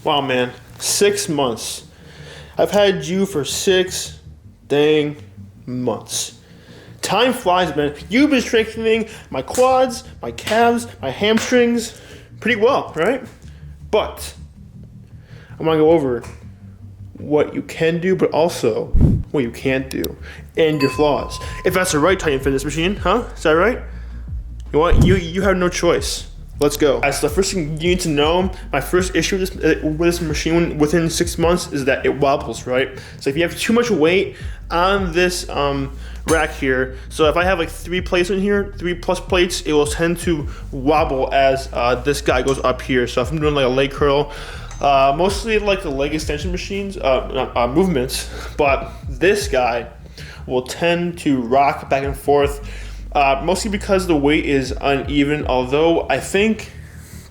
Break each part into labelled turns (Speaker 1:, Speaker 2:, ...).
Speaker 1: Wow, man, 6 months. I've had you for 6 dang months. Time flies, man. You've been strengthening my quads, my calves, my hamstrings pretty well, right? But I'm gonna go over what you can do, but also what you can't do, and your flaws. If that's the right Titan Fitness machine, huh? Is that right? You know what? You have no choice. Let's go. So the first thing you need to know, my first issue with this machine within 6 months is that it wobbles, right? So if you have too much weight on this rack here, so if I have like 3 plates in here, 3+ plates, it will tend to wobble as this guy goes up here. So if I'm doing like a leg curl, mostly like the leg extension machines, movements, but this guy will tend to rock back and forth. Mostly because the weight is uneven, although I think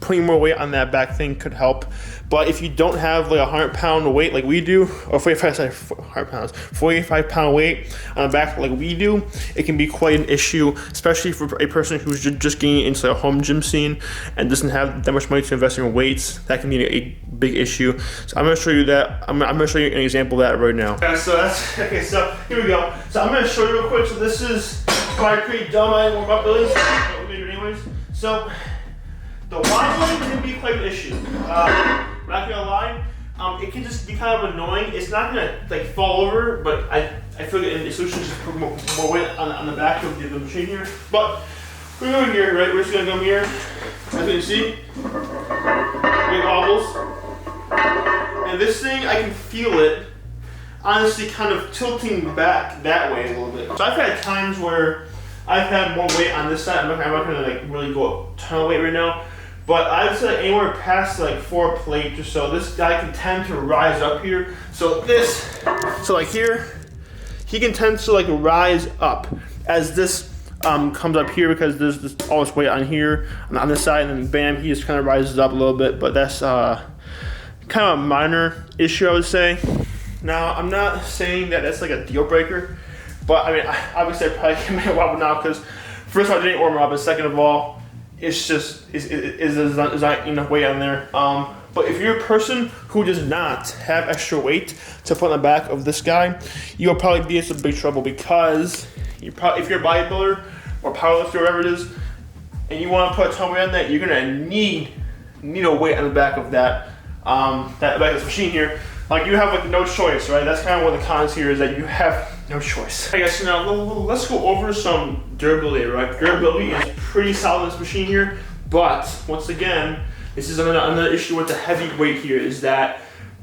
Speaker 1: putting more weight on that back thing could help. But if you don't have like 100-pound weight like we do, or 45-pound weight on the back like we do, it can be quite an issue, especially for a person who's just getting into a home gym scene and doesn't have that much money to invest in weights. That can be a big issue. So I'm gonna show you that. I'm gonna show you an example of that right now. Okay, so here we go. So I'm gonna show you real quick. So this is probably pretty dumb. I didn't warm up really, but we're gonna do it anyways. So the wobbling can be quite an issue. I'm not gonna lie, it can just be kind of annoying. It's not gonna like fall over, but I feel like the solution is just put more weight on the back of the machine here. But we're going here, right? We're just gonna come here. As you can see, big wobbles. And this thing, I can feel it honestly kind of tilting back that way a little bit. So I've had times where I've had more weight on this side. I'm not gonna like really go a ton of weight right now. But I'd say anywhere past like 4 plates or so, this guy can tend to rise up here. So like here, he can tend to like rise up as this comes up here, because there's all this weight on here, on this side, and then bam, he just kind of rises up a little bit. But that's kind of a minor issue, I would say. Now, I'm not saying that that's like a deal breaker, but I mean, obviously I probably can make a wobble now because first of all, I didn't warm up, and second of all, it's just is not enough weight on there. But if you're a person who does not have extra weight to put on the back of this guy, you'll probably be in some big trouble, because if you're a bodybuilder or powerlifter or whatever it is, and you want to put a ton of weight on that, you're gonna need a weight on the back of that back of this machine here. Like, you have like no choice, right? That's kind of one of the cons here, is that you have no choice. I guess now let's go over some durability, right? Durability is pretty solid in this machine here, but once again, this is another issue with the heavy weight here, is that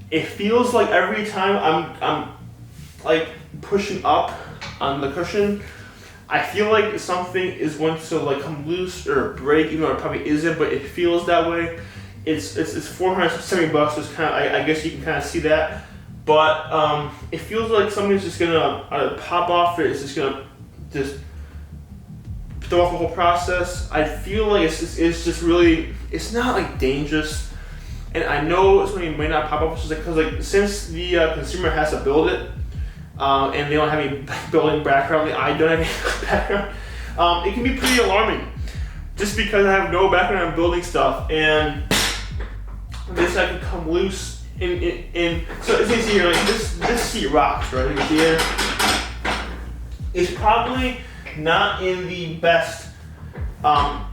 Speaker 1: it feels like every time I'm like pushing up on the cushion, I feel like something is going to like come loose or break, even though it probably isn't, but it feels that way. It's $470, so it's kind of, I guess you can kind of see that, but it feels like somebody's just gonna pop off it. It's just gonna just throw off the whole process. I feel like it's just really, it's not like dangerous, and I know somebody may not pop off because like since the consumer has to build it, and they don't have any building background, I don't have any background. It can be pretty alarming, just because I have no background in building stuff, and this I can come loose in so as you see here, like this seat rocks, right? You can see here. It's probably not in the best I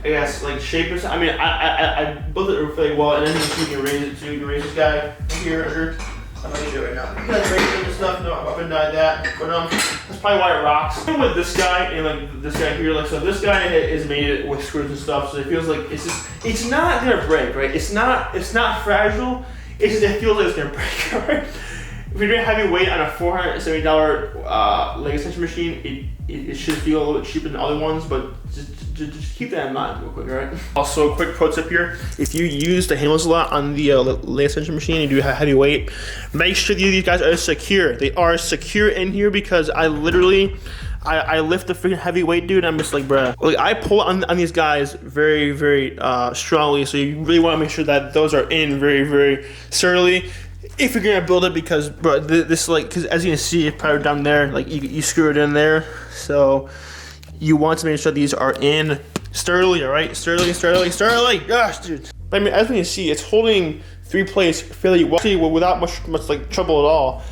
Speaker 1: guess like shape or something. I mean, I built it really well, and then you can raise it too. You can raise this guy here. I'm not gonna do it right now. You guys raise it and stuff, no, up and down that. But that's probably why it rocks. With this guy and like this guy here, like so this guy is made with screws and stuff, so it feels like it's not gonna break, right? It's not fragile. It feels like it's gonna break, right? If you're doing heavy weight on a $470 leg extension machine, it should feel a little bit cheaper than other ones, but just keep that in mind real quick, alright? Also, a quick pro tip here: if you use the handles a lot on the leg extension machine and you do heavy weight, make sure these guys are secure. They are secure in here, because I literally lift the freaking heavy weight, dude, and I'm just like, bruh. Like, I pull on these guys very, very strongly, so you really want to make sure that those are in very, very sturdily if you're gonna build it, because bro, this like, because as you can see, it's probably down there, like you screw it in there, so you want to make sure these are in sturdily, all right? Sturdily. Gosh, dude. But I mean, as we can see, it's holding 3 plates fairly well without much like trouble at all.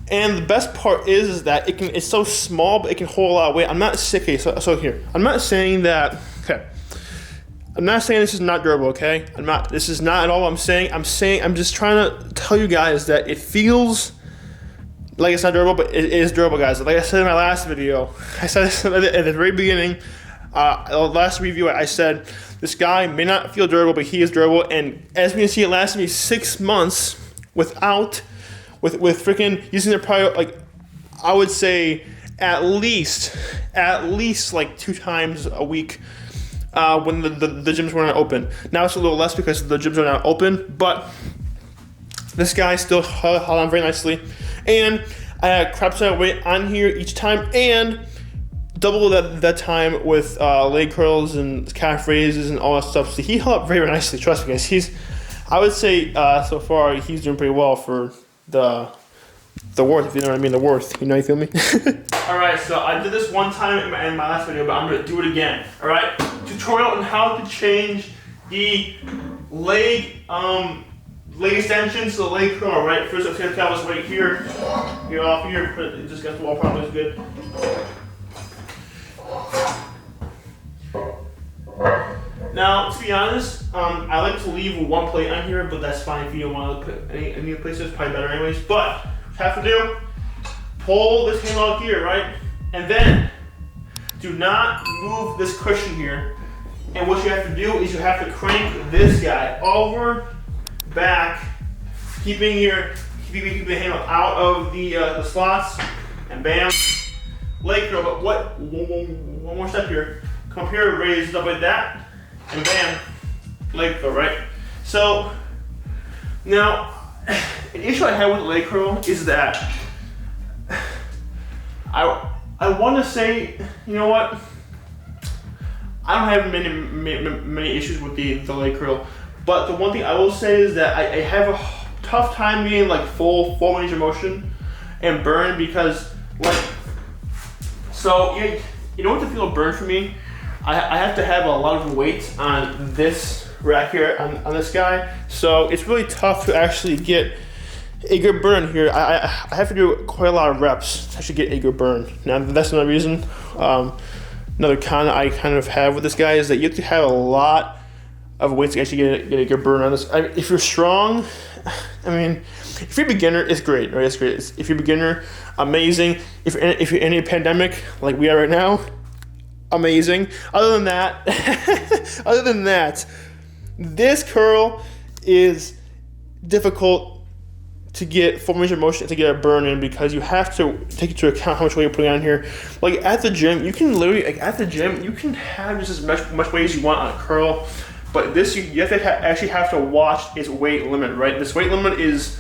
Speaker 1: And the best part is that it's so small, but it can hold a lot of weight. I'm not saying, so here, I'm not saying that, okay. I'm not saying this is not durable, okay? This is not at all what I'm saying. I'm just trying to tell you guys that it feels like it's not durable, but it is durable, guys. Like I said in my last video, I said this at the very beginning, last review, I said, this guy may not feel durable, but he is durable. And as we can see, it lasted me 6 months with freaking using their product, like, I would say at least like 2 times a week. When the gyms were not open. Now it's a little less because the gyms are not open, but this guy still held on very nicely. And I had crap ton of weight on here each time, and double that time with leg curls and calf raises and all that stuff. So he held up very, very nicely. Trust me, guys. I would say so far he's doing pretty well for the worth, if you know what I mean, the worth. You know, you feel me? Alright, so I did this one time in my last video, but I'm going to do it again. Alright, tutorial on how to change the leg extensions to the leg curl. Alright, first I'm going to tell us right here. Get off here, put it just against the wall, probably is good. Now, to be honest, I like to leave 1 plate on here, but that's fine if you don't want to put any places. Probably better anyways. But what you have to do, pull this handle out here, right? And then do not move this cushion here. And what you have to do is you have to crank this guy over, back, keeping the handle out of the slots, and bam, leg curl. But one more step here. Come up here, raise it up like that, and bam, leg curl, right? So now, an issue I have with the leg curl is that I want to say, you know what? I don't have many issues with the leg curl, but the one thing I will say is that I have a tough time getting like full range of motion and burn, because like, so you know what to feel a burn for me? I have to have a lot of weight on this rack here on this guy, so it's really tough to actually get a good burn here. I have to do quite a lot of reps to actually get a good burn. Now that's another reason. Another con I kind of have with this guy is that you have to have a lot of weight to actually get a good burn on this. If you're strong, I mean, if you're a beginner, it's great, right? It's great. If you're a beginner, amazing. If you're in a pandemic like we are right now, amazing. Other than that, this curl is difficult to get full range of motion, to get a burn in, because you have to take into account how much weight you're putting on here. Like at the gym, you can literally, you can have just as much weight as you want on a curl, but this, you have to actually have to watch its weight limit, right? This weight limit is,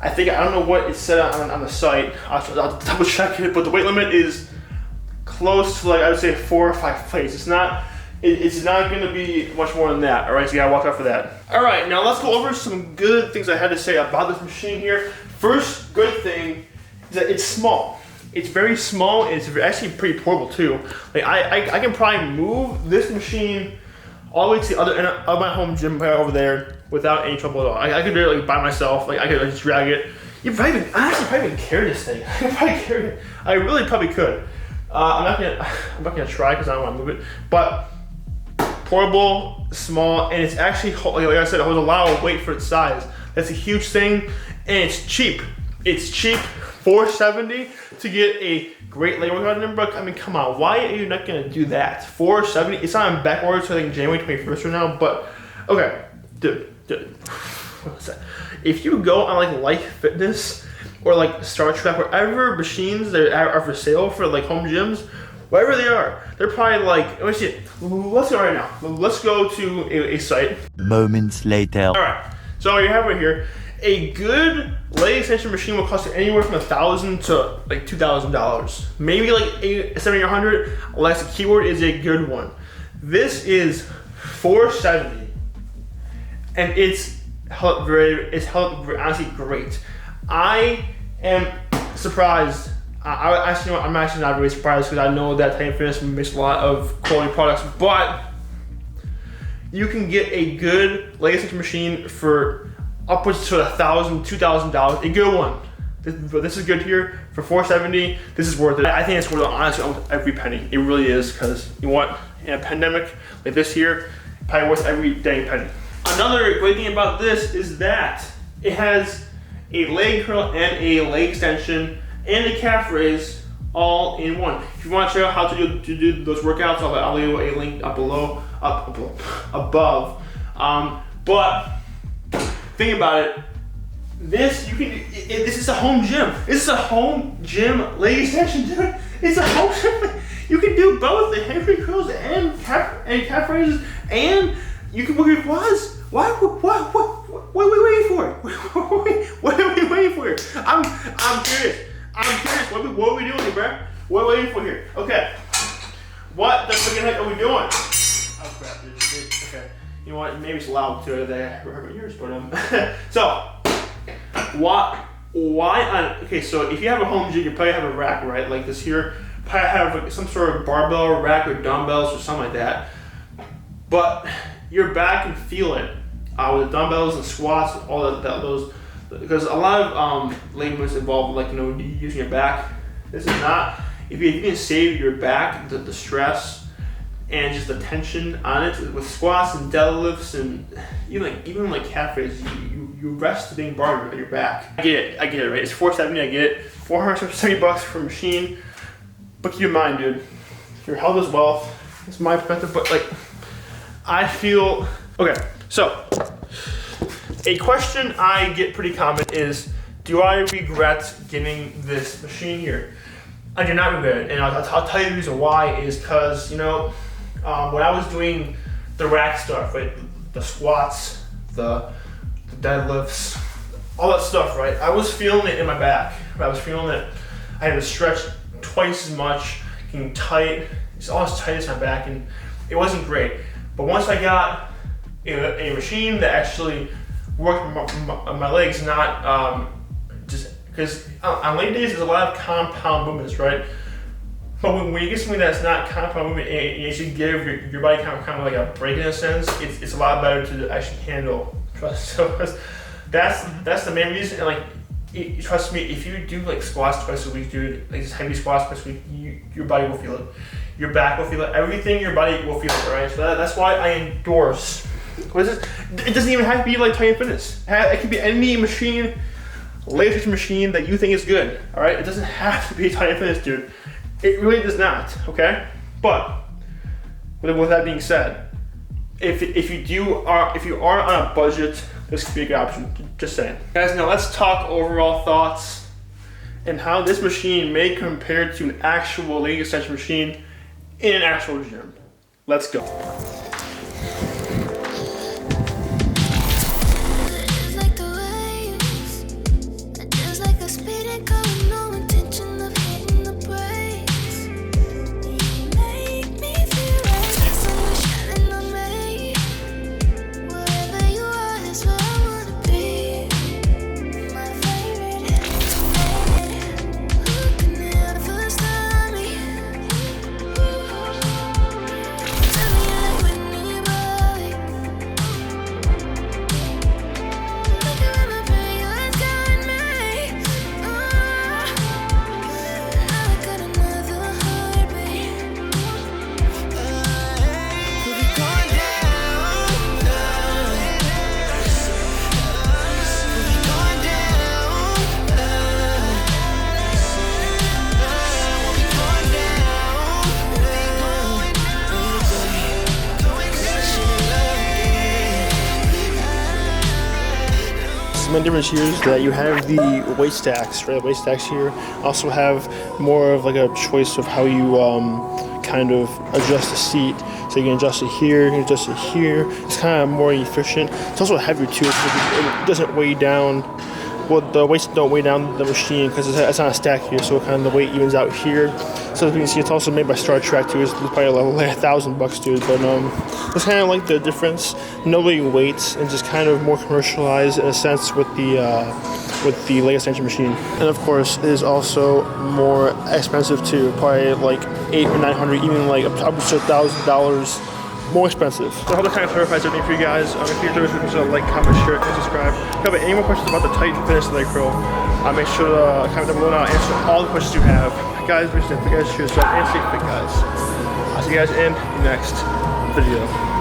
Speaker 1: I don't know what it's set on the site. I'll double check it, but the weight limit is close to, like, I would say 4 or 5 plates. It's not going to be much more than that. All right, so you gotta watch out for that. All right, now let's go over some good things I had to say about this machine here. First good thing is that it's small. It's very small, and it's actually pretty portable too. Like I can probably move this machine all the way to the other end of my home gym right over there without any trouble at all. I could do it like by myself. Like I could just drag it. You probably even carry this thing. I could probably carry it. I really probably could. I'm not gonna try because I don't want to move it, but portable, small, and it's actually, like I said, it holds a lot of weight for its size. That's a huge thing, and it's cheap. It's cheap, $470 to get a great leg workout in Brook. I mean, come on, why are you not gonna do that? $470. It's not on back order, so I think January 21st right now. But okay, dude, what's that? If you go on like Life Fitness or like Star Trek, wherever machines that are for sale for like home gyms, wherever they are, they're probably like, let's go right now. Let's go to a site.
Speaker 2: Moments later.
Speaker 1: All right, so you have right here, a good leg extension machine will cost you anywhere from $1,000 to like $2,000. Maybe like $70 or $100, unless the keyword is a good one. This is $470, and it's held honestly great. I am surprised. Actually, you know, I'm actually not really surprised, because I know that Titan Fitness makes a lot of quality products, but you can get a good leg extension machine for upwards to $1,000, $2,000, a good one. This is good here for $470. This is worth it. I think it's worth it, honestly, almost every penny. It really is, because you know what? In a pandemic like this here, probably worth every dang penny. Another great thing about this is that it has a leg curl and a leg extension and a calf raise all in one. If you want to check out how to do those workouts, I'll leave a link above. But think about it. This this is a home gym. This is a home gym leg extension, dude. It's a home gym. You can do both the hamstring curls and calf raises, and you can work your quads. What are we waiting for? What are we waiting for here? I'm curious. What are we doing here, bro? What are we waiting for here? Okay. What the freaking heck are we doing? Oh crap, dude. Okay. You know what? Maybe it's loud too. They hurt my ears, but so. Okay, so if you have a home gym, you probably have a rack, right? Like this here, probably have like some sort of barbell rack or dumbbells or something like that. But your back can feel it with the dumbbells and squats, all those, because a lot of leg movements involve, like, you know, using your back. This is not. If you can save your back, the stress and just the tension on it with squats and deadlifts and even like calf raises, you rest the dang bar on your back. I get it, right? It's $470, I get it. $470 for a machine. But keep in mind, dude, your health is wealth. It's my perspective, but like, I feel, okay, so a question I get pretty common is, do I regret getting this machine here? I do not regret it, and I'll tell you the reason why is because, you know, when I was doing the rack stuff, right, the squats, the deadlifts, all that stuff, right, I was feeling it in my back. I was feeling it. I had to stretch twice as much, getting tight. It's almost tight as my back, and it wasn't great. But once I got a machine that actually worked my legs, not just because on leg days there's a lot of compound movements, right? But when you get something that's not compound movement, and you actually give your body kind of like a break in a sense, it's a lot better to actually handle. So that's the main reason. And like, trust me, if you do like squats twice a week, dude, like just heavy squats twice a week, your body will feel it. Your back will feel it. Everything in your body will feel it, right? So that's why I endorse. What is this? It doesn't even have to be like Titan Fitness. It could be any machine, latest machine that you think is good. All right, it doesn't have to be Titan Fitness, dude. It really does not. Okay, but with that being said, if you are on a budget, this could be a good option. Just saying, guys. Now let's talk overall thoughts and how this machine may compare to an actual leg extension machine in an actual gym. Let's go. Many different here is that you have the weight stacks, right? Weight stacks here also have more of like a choice of how you kind of adjust the seat. So you can adjust it here, you can adjust it here. It's kind of more efficient. It's also heavier too, so it doesn't weigh down. Well, the weights don't weigh down the machine because it's on a stack here, so kind of the weight evens out here. So as you can see, it's also made by Star Trek too. It's probably like $1,000, dude. But it's kind of like the difference. No weighing weights and just kind of more commercialized in a sense with the leg extension machine. And of course, it is also more expensive too. Probably like $800 or $900, even like up to $1,000 more expensive. So I hope that kind of clarifies everything for you guys. If you're curious, make sure to like, comment, share, and subscribe. If you have any more questions about the Titan Fitness leg curl, make sure to comment down below and I'll answer all the questions you have. Guys, make sure to take care of yourself and stay fit, guys. I'll see you guys in the next video.